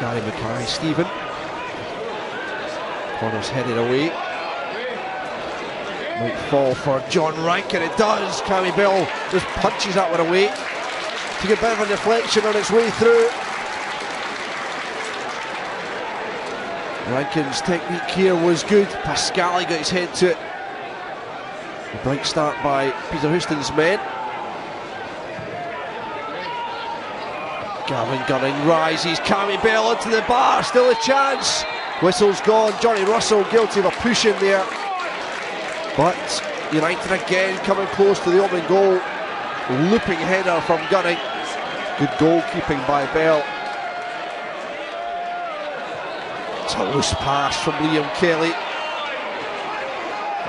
Gary Mackay-Steven. Corner's headed away. Might fall for John Rank, and it does. Cammy Bell just punches that one away to get a bit of a deflection on its way through. Rankin's technique here was good. Pascali got his head to it. A bright start by Peter Houston's men. Gavin Gunning rises. Cammy Bell into the bar. Still a chance. Whistle's gone. Johnny Russell guilty of a push in there. But United again coming close to the opening goal. Looping header from Gunning. Good goalkeeping by Bell. It's a loose pass from Liam Kelly.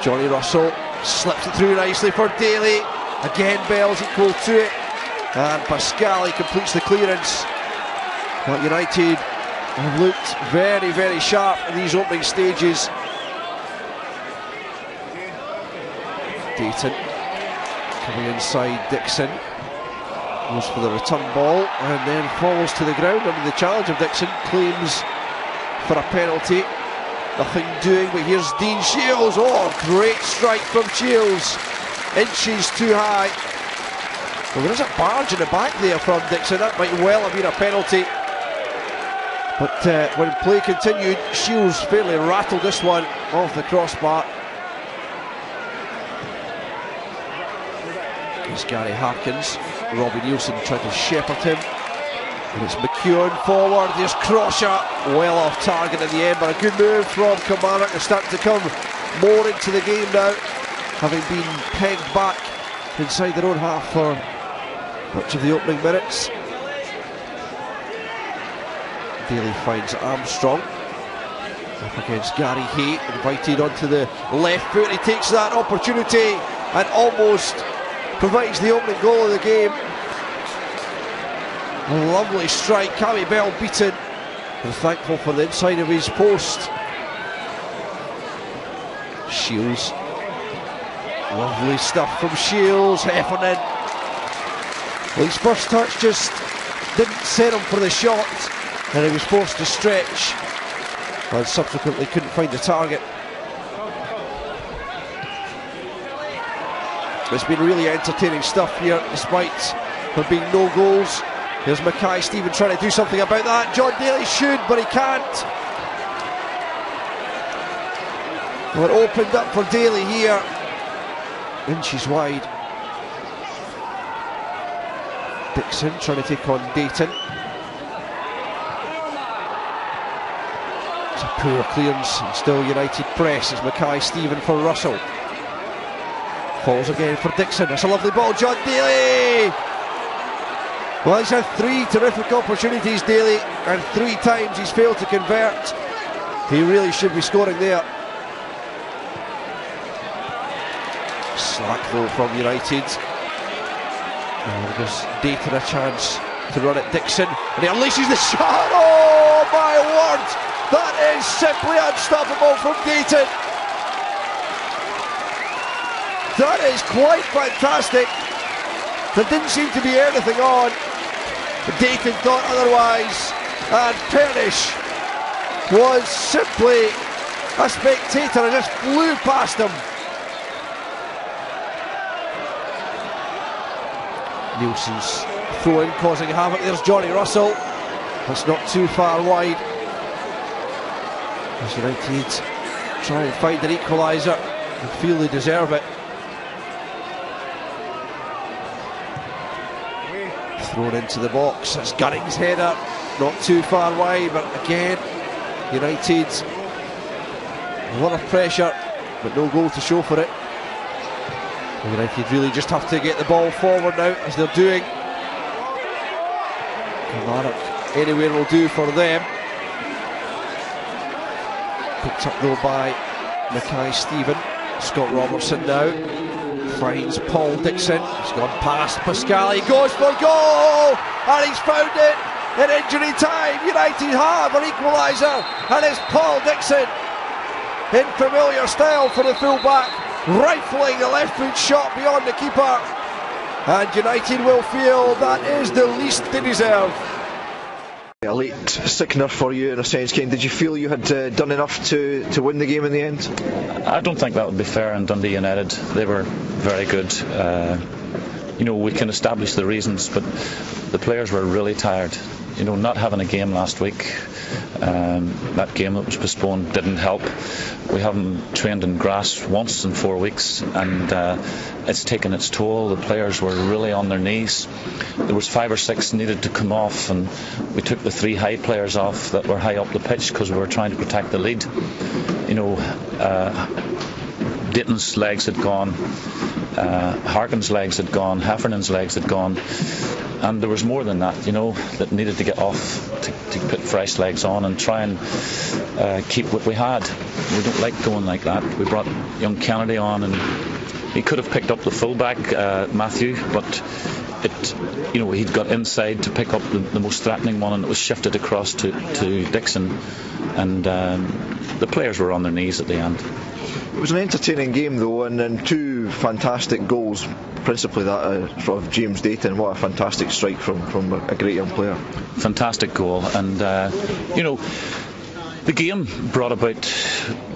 Johnny Russell slips it through nicely for Daly. Again Bell's equal to it. And Pascali completes the clearance. But United have looked very, very sharp in these opening stages. Dayton coming inside Dixon. Goes for the return ball and then falls to the ground under the challenge of Dixon. Claims for a penalty. Nothing doing, but here's Dean Shields. Oh, great strike from Shields. Inches too high. Well, there is a barge in the back there from Dixon. That might well have been a penalty. But when play continued, Shields fairly rattled this one off the crossbar. It's Gary Harkins. Robbie Nielsen tried to shepherd him. And it's McEwen forward. There's Crosher. Well off target in the end, but a good move from Kilmarnock. They're starting to come more into the game now, having been pegged back inside their own half for much of the opening minutes. Daly finds Armstrong up against Gary Hay, invited onto the left foot. He takes that opportunity and almost provides the opening goal of the game. A lovely strike. Cammy Bell beaten, and thankful for the inside of his post. Shields, lovely stuff from Shields. Heffernan, well, his first touch just didn't set him for the shot, and he was forced to stretch and subsequently couldn't find the target. It's been really entertaining stuff here despite there being no goals. Here's Mackay-Steven trying to do something about that. John Daly should, but he can't. Well, it opened up for Daly here. Inches wide. Dixon trying to take on Dayton. It's a poor clearance, and still United press as Mackay-Steven for Russell. Falls again for Dixon. That's a lovely ball, John Daly. Well, he's had three terrific opportunities, Daly, and three times he's failed to convert. He really should be scoring there. Slack though from United. And gives Dayton a chance to run at Dixon, and he unleashes the shot. Oh my word! That is simply unstoppable from Dayton. That is quite fantastic. There didn't seem to be anything on. But Dayton thought otherwise, and Pernish was simply a spectator and just flew past him. Nielsen's throw-in causing havoc. There's Johnny Russell. That's not too far wide. As United try and find an equaliser and feel they deserve it. Thrown into the box. That's Gunning's header. Not too far wide, but again, United a lot of pressure, but no goal to show for it. United really just have to get the ball forward now, as they're doing. Kilmarnock, anywhere will do for them. Picked up though by Mackay-Steven. Scott Robertson now finds Paul Dixon. He's gone past Pascali. He goes for goal, and he's found it in injury time. United have an equaliser, and it's Paul Dixon in familiar style for the full-back, rifling the left foot shot beyond the keeper, and United will feel that is the least they deserve. A late sickener for you in a sense, Ken. Did you feel you had done enough to win the game in the end? I don't think that would be fair on Dundee United. They were very good. We can establish the reasons, but the players were really tired. Not having a game last week, that game that was postponed didn't help. We haven't trained in grass once in 4 weeks, and it's taken its toll. The players were really on their knees. There was 5 or 6 needed to come off, and we took the 3 high players off that were high up the pitch because we were trying to protect the lead. Dayton's legs had gone, Harkin's legs had gone, Heffernan's legs had gone, and there was more than that, that needed to get off to put fresh legs on and try and keep what we had. We don't like going like that. We brought young Kennedy on, and he could have picked up the fullback, Matthew, but he'd got inside to pick up the most threatening one, and it was shifted across to Dixon, and the players were on their knees at the end. It was an entertaining game though, and 2 fantastic goals, principally that of James Dayton. What a fantastic strike from a great young player. Fantastic goal, and the game brought about.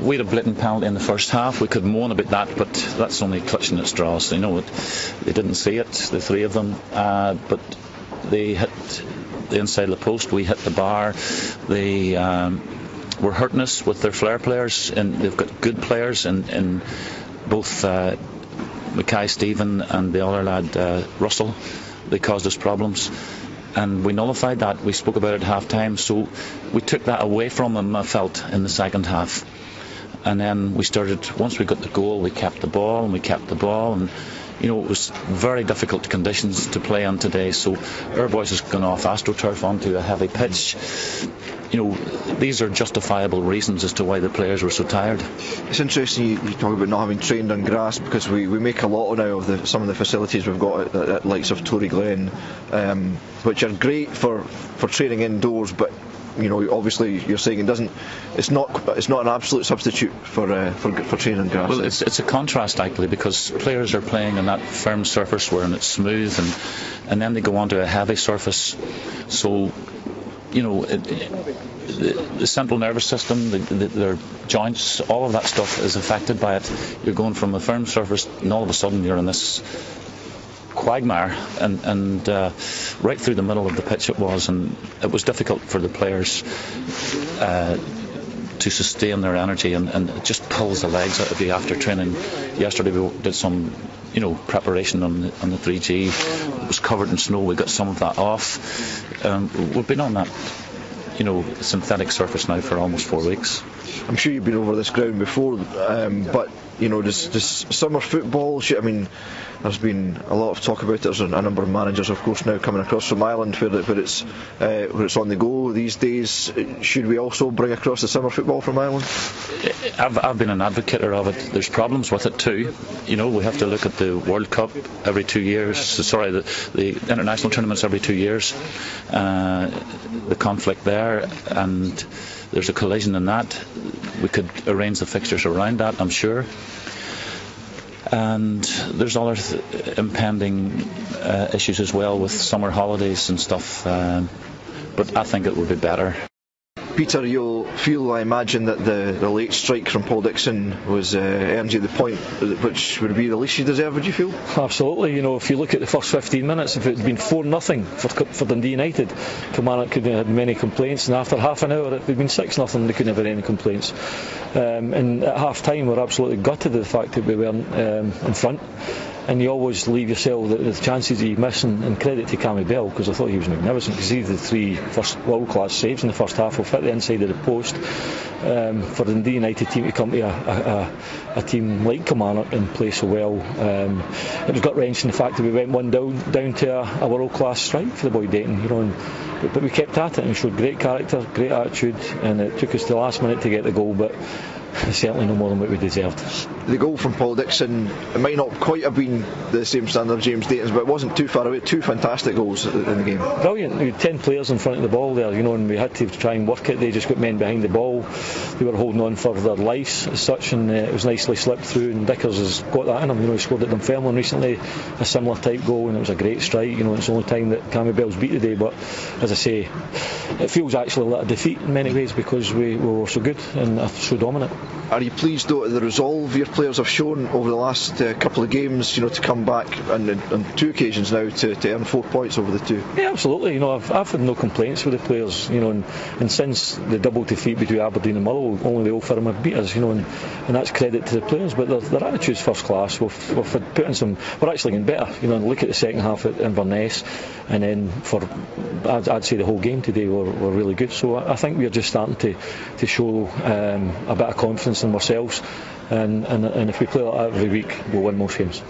We had a blatant penalty in the first half. We could moan about that, but that's only clutching at straws. They didn't see it, the 3 of them, but they hit the inside of the post. We hit the bar. They were hurting us with their flair players, and they've got good players in both Mackay Stephen and the other lad Russell. They caused us problems, and we nullified that. We spoke about it at half time, so we took that away from them, I felt, in the second half. And then we started, once we got the goal, we kept the ball, and it was very difficult conditions to play on today, so our boys has gone off AstroTurf onto a heavy pitch. These are justifiable reasons as to why the players were so tired. It's interesting you talk about not having trained on grass, because we make a lot now of some of the facilities we've got at likes of Tory Glen, which are great for training indoors, but obviously you're saying it's not an absolute substitute for training on grass. Well, it's a contrast actually, because players are playing on that firm surface where it's smooth, and then they go onto a heavy surface, so the central nervous system, their joints, all of that stuff is affected by it. You're going from a firm surface, and all of a sudden you're in this quagmire, and right through the middle of the pitch it was, and it was difficult for the players to sustain their energy, and it just pulls the legs out of you after training. Yesterday we did some preparation on the 3G. It was covered in snow. We got some of that off. We've been on that synthetic surface now for almost 4 weeks. I'm sure you've been over this ground before, but does summer football, there's been a lot of talk about it. There's a number of managers, of course, now coming across from Ireland where it's on the go these days. Should we also bring across the summer football from Ireland? I've been an advocate of it. There's problems with it too. We have to look at the World Cup every 2 years. Sorry, the international tournaments every 2 years. The conflict there, and there's a collision in that. We could arrange the fixtures around that, I'm sure. And there's other impending issues as well with summer holidays and stuff, but I think it would be better. Peter, you'll feel, I imagine, that the late strike from Paul Dixon was earned you the point, which would be the least you deserve, would you feel? Absolutely. If you look at the first 15 minutes, if it had been 4-0 for Dundee United, Kilmarnock couldn't have had many complaints, and after half an hour it had been 6-0, they couldn't have had any complaints. And at half time we're absolutely gutted at the fact that we weren't in front. And you always leave yourself the chances of you missing, and credit to Cammy Bell, because I thought he was magnificent, because he did the 3 first world-class saves in the first half. Will fit the inside of the post. For the Dundee United team to come to a team like Kilmarnock and play so well, it was gut-wrenching the fact that we went 1 down to a world-class strike for the boy Dayton, but we kept at it and showed great character, great attitude, and it took us to the last minute to get the goal, but certainly no more than what we deserved. The goal from Paul Dixon, it might not quite have been the same standard James Dayton's, but it wasn't too far away. 2 fantastic goals in the game. Brilliant. We had 10 players in front of the ball there, and we had to try and work it. They just got men behind the ball. They were holding on for their lives as such, and it was nicely slipped through, and Vickers has got that in him. He scored at Dunfermline recently, a similar type goal, and it was a great strike. It's the only time that Cammy Bell's beat today, but as I say, it feels actually like a defeat in many ways because we were so good and are so dominant. Are you pleased though at the resolve your players have shown over the last couple of games, to come back and on 2 occasions now to earn 4 points over the 2? Yeah, absolutely. I've had no complaints with the players, and since the double defeat between Aberdeen and Motherwell, only the Old Firm have beat us, and that's credit to the players, but their attitude's first class. We're actually getting better, look at the second half at Inverness, and then I'd say the whole game today were really good, so I think we're just starting to show a bit of confidence in ourselves, and if we play like that every week, we'll win most games.